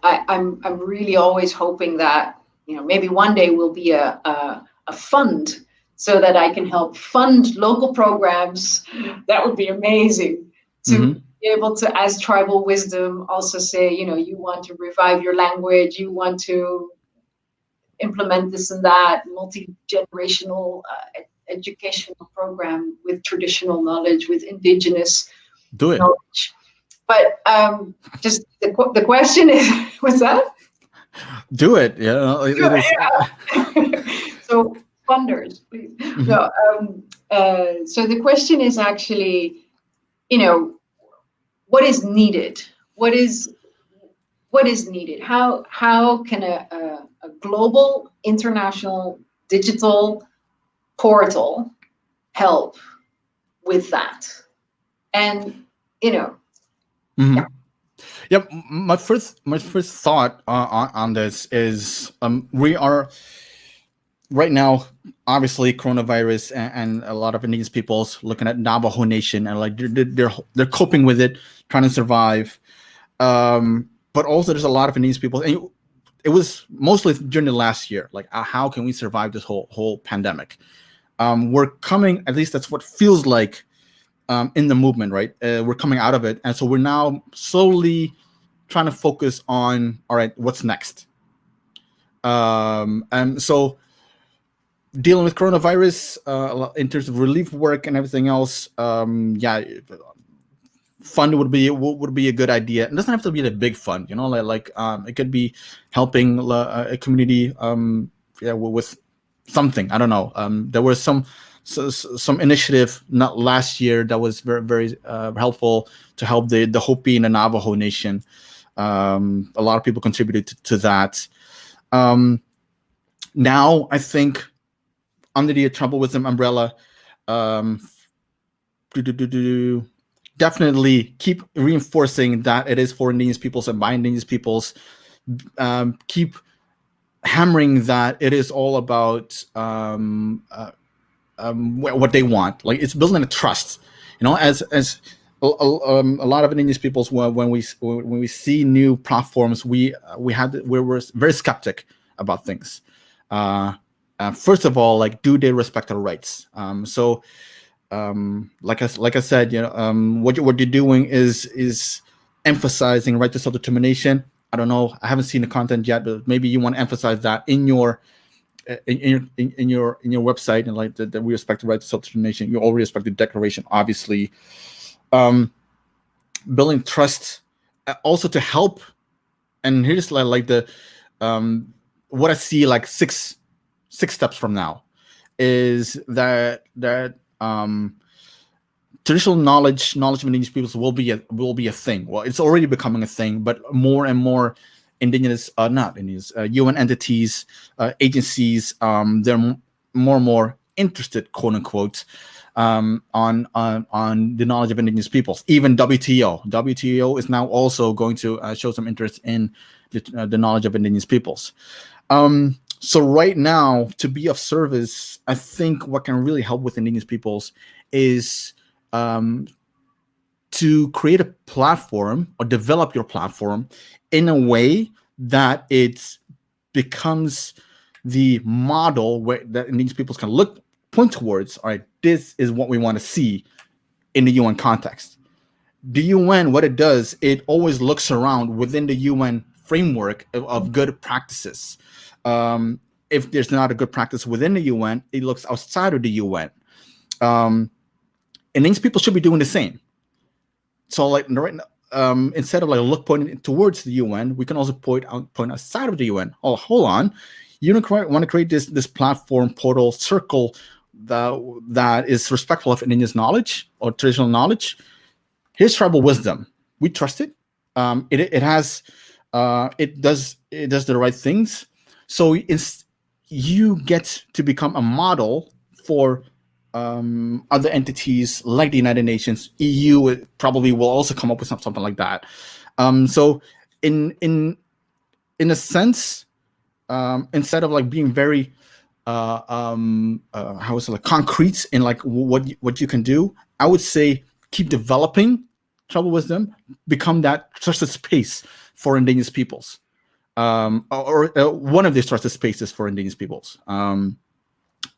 I'm really always hoping that maybe one day will be a fund so that I can help fund local programs. That would be amazing to be able to, as tribal wisdom, also say, you want to revive your language, you want to implement this and that multi-generational educational program with traditional knowledge, with indigenous Do it. knowledge. But just the question is, what's that? Do it. Yeah. It is. So funders, please. Mm-hmm. No. So the question is actually, what is needed? What is needed? How can a global, international, digital portal help with that? And Mm-hmm. Yep. My first thought on this is we are right now, obviously, coronavirus and a lot of Indigenous peoples looking at Navajo Nation and like they're coping with it, trying to survive. But also, there's a lot of Indigenous people, and it was mostly during the last year. Like, how can we survive this whole pandemic? We're coming. At least that's what feels like in the movement, right? We're coming out of it, and so we're now slowly trying to focus on, all right, what's next? And so dealing with coronavirus in terms of relief work and everything else, fund would be a good idea. It doesn't have to be a big fund, like it could be helping a community with something. I don't know. There was some initiative not last year that was very, very helpful to help the Hopi and the Navajo Nation. A lot of people contributed to that. Now I think under the Tribal Wisdom umbrella, definitely keep reinforcing that it is for Indigenous peoples and by Indigenous peoples. Keep hammering that it is all about what they want. Like, it's building a trust. As a lot of Indigenous peoples, when we see new platforms, we were very skeptic about things. First of all, like, do they respect our rights? Like I said, what you're doing is emphasizing right to self-determination. I don't know. I haven't seen the content yet, but maybe you want to emphasize that in your website, and like that we respect the right to self-determination. You already respect the Declaration, obviously. Building trust, also to help. And here's like the what I see like six steps from now is that traditional knowledge of Indigenous peoples will be a thing. Well, it's already becoming a thing, but more and more Indigenous, not Indigenous, UN entities, agencies, they're more and more interested, quote unquote, on the knowledge of Indigenous peoples. Even WTO is now also going to show some interest in the knowledge of Indigenous peoples. So right now, to be of service, I think what can really help with Indigenous peoples is to create a platform or develop your platform in a way that it becomes the model where that Indigenous peoples can point towards. All right, this is what we want to see in the UN context. The UN, what it does, it always looks around within the UN framework of good practices. If there's not a good practice within the UN, it looks outside of the UN. And these people should be doing the same. So, like, right now, instead of like pointing towards the UN, we can also point outside of the UN. Oh, hold on, you don't want to create this platform, portal, circle that is respectful of Indigenous knowledge or traditional knowledge. Here's tribal wisdom. We trust it. It does the right things. So you get to become a model for other entities like the United Nations. EU probably will also come up with something like that. So in a sense, instead of like being very how is it, like, concrete in like what you can do, I would say keep developing tribal wisdom, become that trusted space for Indigenous peoples, or one of these trusted spaces for Indigenous peoples.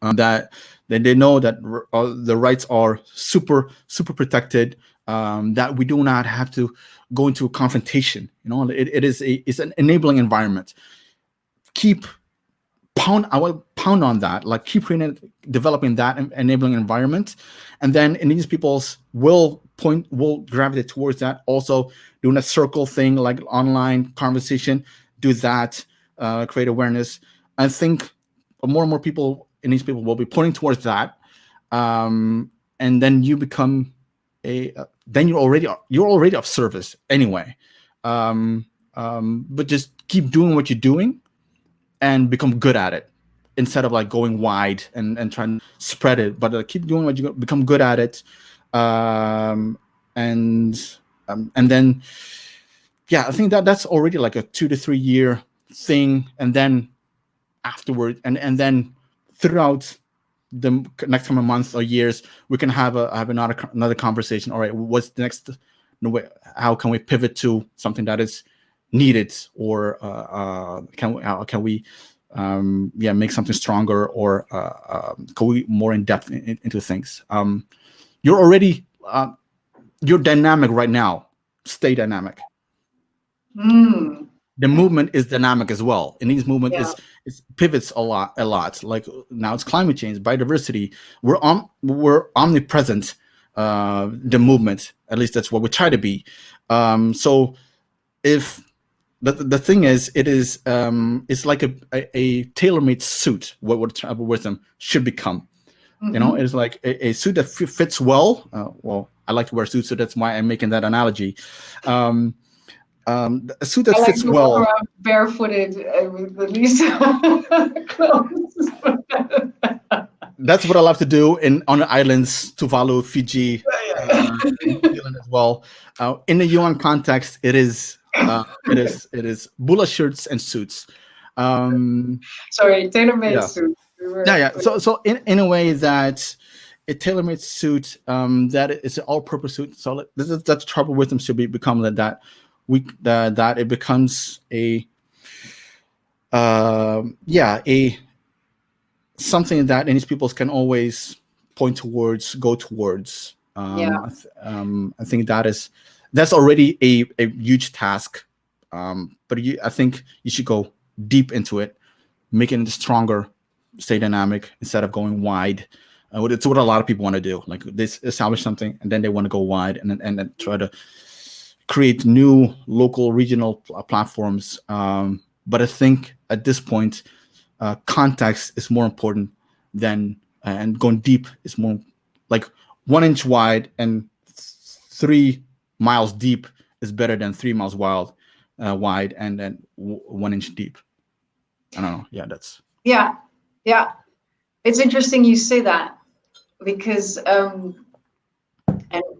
That they know that the rights are super protected. that we do not have to go into a confrontation. It's an enabling environment. I will pound on that, like keep developing that enabling environment, and then Indigenous peoples will gravitate towards that. Also doing a circle thing, like online conversation, do that, create awareness. I think more and more people, Indigenous people, will be pointing towards that, and then you become then you're already of service anyway. But just keep doing what you're doing and become good at it, instead of like going wide and trying to spread it, but keep doing what you become good at it. And then I think that's already like a 2 to 3 year thing, and then afterward and then throughout the next coming months or years, we can have another conversation. All right, what's the next? How can we pivot to something that is needed, or can we make something stronger, or go more in depth into things? You're already you're dynamic right now. Stay dynamic. The movement is dynamic as well, and these movement is pivots a lot. Like now it's climate change, biodiversity. We're omnipresent. The movement, at least that's what we try to be. So if the thing is, it's like a tailor-made suit. What tribal wisdom should become. It's like a suit that fits well. Well, I like to wear suits, so that's why I'm making that analogy. A suit that fits well. Walk around barefooted with the least clothes. That's what I love to do on the islands, Tuvalu, Fiji, New Zealand as well. In the UN context, it is bula shirts and suits. Sorry, tailor-made suits. So in a way that a tailor-made suit, that is an all-purpose suit. So that's tribal wisdom should become that it becomes a something that Indigenous peoples can always point towards, go towards. I think that's already a huge task. But I think you should go deep into it, making it stronger, stay dynamic instead of going wide. It's what a lot of people want to do. Like they establish something and then they want to go wide and then try to create new local, regional platforms. But I think at this point, context is more important than, and going deep is more like 1 inch wide and 3 miles deep is better than 3 miles wide and then 1 inch deep. I don't know. Yeah, that's. Yeah. It's interesting you say that, because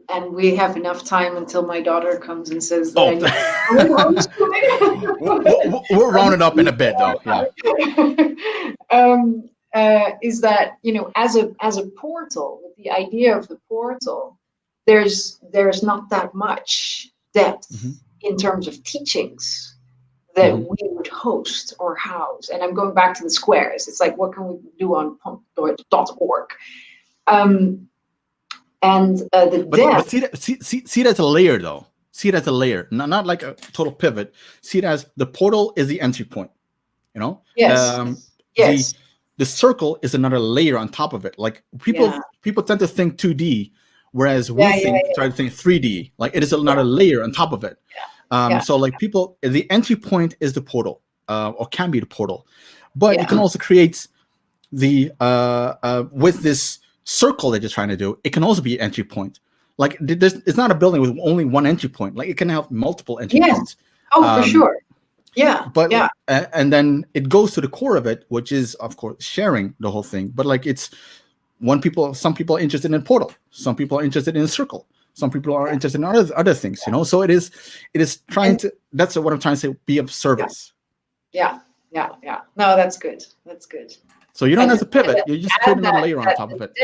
and we have enough time until my daughter comes and says that we'll round it up in a bit, though. Yeah. Is that, as a portal, the idea of the portal, there's not that much depth in terms of teachings that we would host or house. And I'm going back to the squares. It's like, what can we do on pump.org? And the depth. See it as a layer, though. See it as a layer, not like a total pivot. See it as the portal is the entry point. Yes. Yes. The circle is another layer on top of it. Like people tend to think 2D, whereas we try to think 3D. Like it is another layer on top of it. So like people, the entry point is the portal, or can be the portal, but you can also create the with this circle that you're trying to do. It can also be an entry point. Like it's not a building with only one entry point. Like it can have multiple entry points. Oh, for sure. Yeah. But and then it goes to the core of it, which is of course sharing the whole thing. But like it's some people are interested in a portal, some people are interested in a circle, some people are interested in other things, So it is trying to. That's what I'm trying to say. Be of service. Yeah. No, that's good. So you don't have to pivot. You just put another layer on top of it.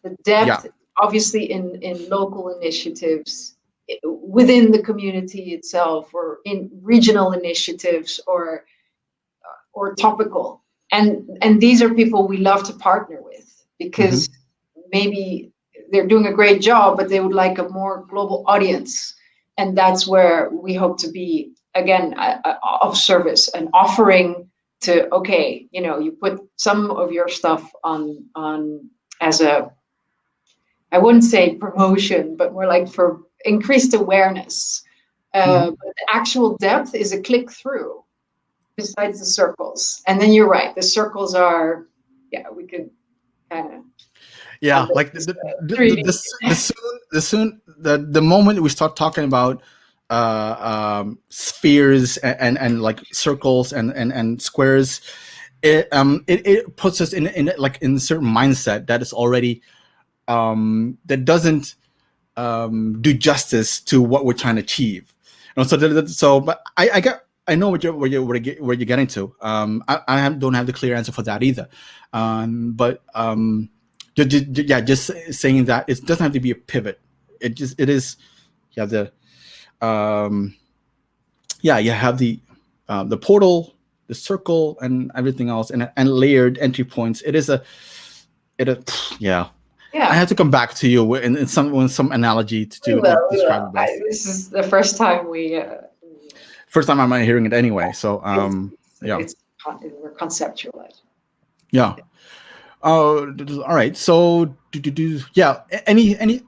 The depth, obviously, in local initiatives within the community itself, or in regional initiatives, or topical. And these are people we love to partner with, because maybe they're doing a great job, but they would like a more global audience. And that's where we hope to be, again, of service and offering to, okay, you put some of your stuff on as a, I wouldn't say promotion, but more like for increased awareness. But the actual depth is a click through besides the circles. And then you're right, the circles are, we could kind of, like the moment we start talking about spheres and like circles and squares, it puts us in a certain mindset that is already that doesn't do justice to what we're trying to achieve. But I know where you're getting to. I don't have the clear answer for that either. Just saying that it doesn't have to be a pivot. It is. You have the you have the portal, the circle, and everything else, and layered entry points. I have to come back to you in some analogy to describe it best. This is the first time first time I'm hearing it anyway. So we're conceptualized. Yeah. All right. So any.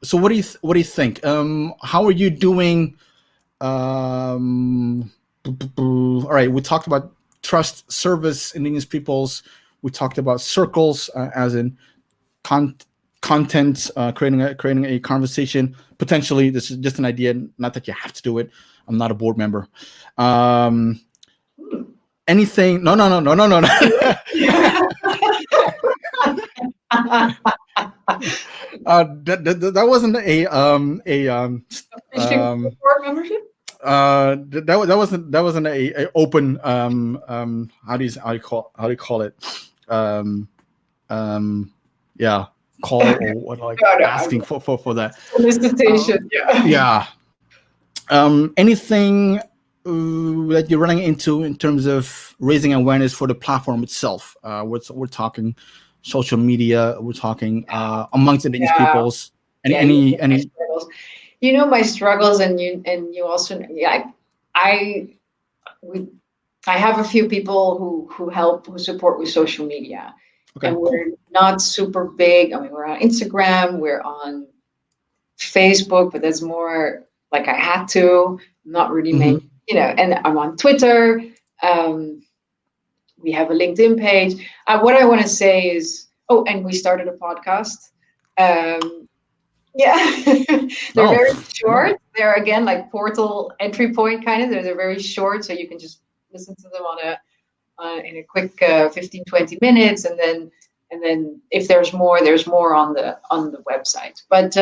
So what do you think? How are you doing? All right. We talked about trust, service, Indigenous peoples. We talked about circles, as in content, creating a conversation. Potentially, this is just an idea. Not that you have to do it. I'm not a board member. Anything? No. That wasn't a board membership. That wasn't a open how do you call it call or what, like asking for that solicitation. Anything that you're running into in terms of raising awareness for the platform itself? We're talking social media, we're talking amongst Indigenous peoples, any my struggles, and you also I have a few people who support with social media. Okay. And we're not super big. I mean, we're on Instagram, we're on Facebook, but that's more like I had to, not really make, and I'm on Twitter. We have a LinkedIn page. What I want to say is, and we started a podcast. They're very short. They're, again, like portal entry point kind of. They're very short, so you can just listen to them in a quick 15, 20 minutes, and then if there's more on the website. But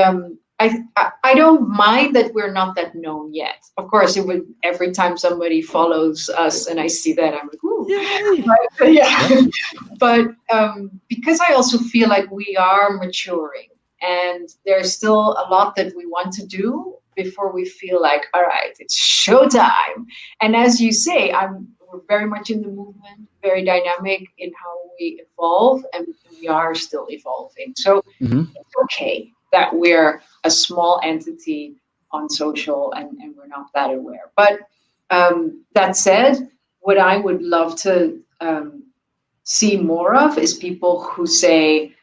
I don't mind that we're not that known yet. Of course, it would, every time somebody follows us and I see that, I'm like, ooh. But because I also feel like we are maturing, and there's still a lot that we want to do before we feel like, all right, it's showtime. And as you say, we're very much in the movement, very dynamic in how we evolve, and we are still evolving. So it's okay that we're a small entity on social and we're not that aware. But that said, what I would love to see more of is people who say,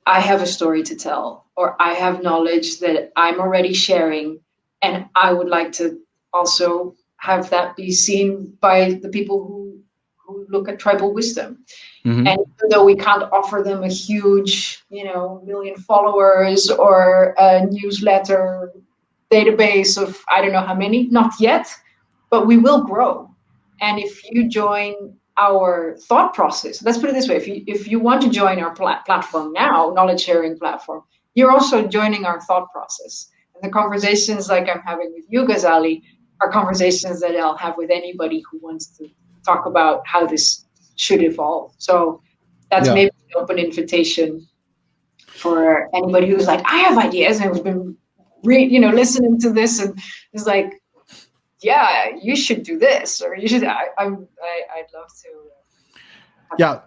I have a story to tell, or I have knowledge that I'm already sharing, and I would like to also have that be seen by the people who look at tribal wisdom. And even though we can't offer them a huge, million followers or a newsletter database of I don't know how many, not yet, but we will grow. And if you join our thought process, let's put it this way, if you want to join our platform now, knowledge sharing platform, you're also joining our thought process. And the conversations like I'm having with you, Ghazali, are conversations that I'll have with anybody who wants to talk about how this should evolve. So that's maybe an open invitation for anybody who's like, I have ideas, and who's been listening to this and is like, yeah, you should do this, or you should. I'd love to.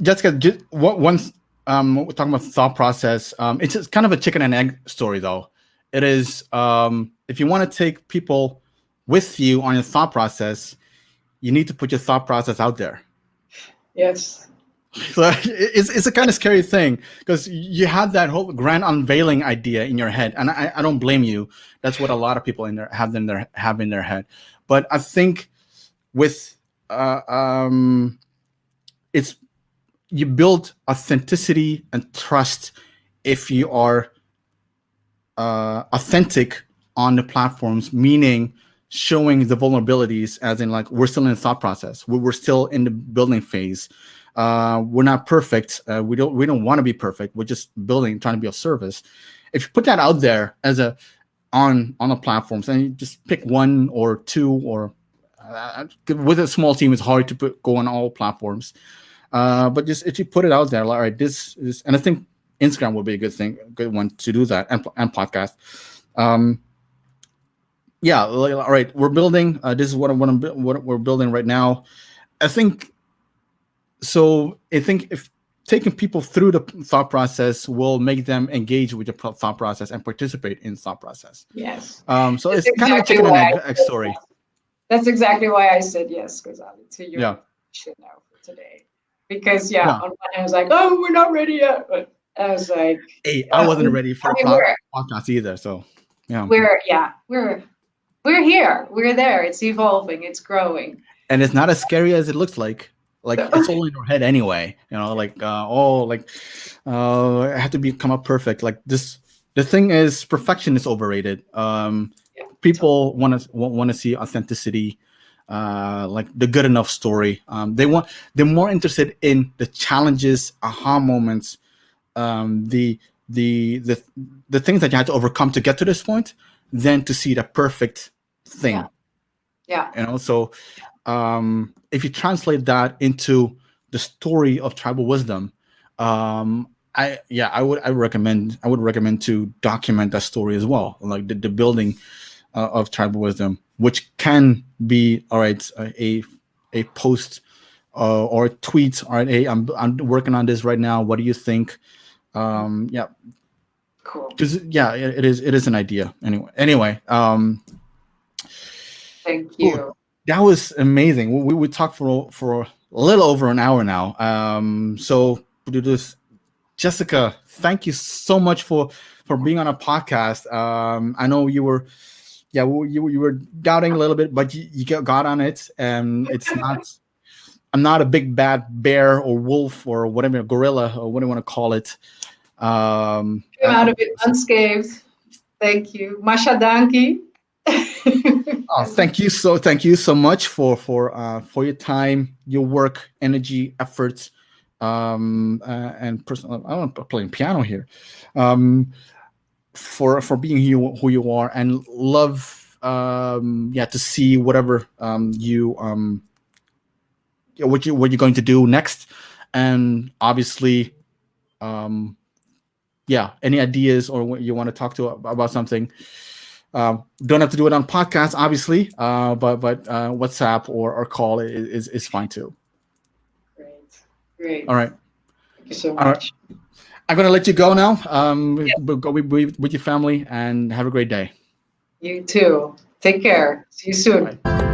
Jessica, we're talking about thought process. It's just kind of a chicken and egg story, though. It is, if you want to take people with you on your thought process, you need to put your thought process out there. Yes. So it's a kind of scary thing because you had that whole grand unveiling idea in your head, and I don't blame you. That's what a lot of people have in their head. But I think with it's you build authenticity and trust if you are authentic on the platforms, meaning showing the vulnerabilities, as in like we're still in the thought process, we're still in the building phase. We're not perfect. We don't want to be perfect. We're just building, trying to be of service. If you put that out there as a on the platforms, and you just pick one or two, or with a small team, it's hard to go on all platforms. But just if you put it out there, like, all right, this is, and I think Instagram would be a good one to do that, and podcast. Yeah, like, all right, we're building. This is what we're building right now. I think if taking people through the thought process will make them engage with the thought process and participate in thought process. Yes. So it's kind of a chicken and egg story. That's exactly why I said yes, Ghazali, to your question now for today. Because on one hand I was like, oh, we're not ready yet, but I was like, hey, I wasn't ready for a podcast either. So we're here, we're there. It's evolving, it's growing, and it's not as scary as it looks like. Like it's all in your head anyway, like I have to become up perfect. Like this, the thing is, perfection is overrated. People want to see authenticity, like the good enough story. They're more interested in the challenges, aha moments, the things that you had to overcome to get to this point, than to see the perfect thing. So if you translate that into the story of tribal wisdom, I would recommend to document that story as well, like the building of tribal wisdom, which can be a post or a tweet. All right, hey, I'm working on this right now. What do you think? Cool. Because it is an idea. Anyway. Thank you. Cool. That was amazing. We talked for a little over an hour now. So Jessica, thank you so much for being on a podcast. I know you were doubting a little bit, but you got on it, and it's not. I'm not a big bad bear or wolf or whatever, gorilla or what do you want to call it. Came out of it unscathed. Thank you, Masha Danki. Thank you so much for your time, your work, energy, efforts, and personal. I don't playing piano here. For being who you are, and love to see whatever what you're going to do next, and obviously any ideas or what you want to talk to about something. Don't have to do it on podcast, obviously, but WhatsApp or call is fine too. Great. All right. Thank you so much. Right. I'm gonna let you go now. Go with your family and have a great day. You too. Take care. See you soon. Bye.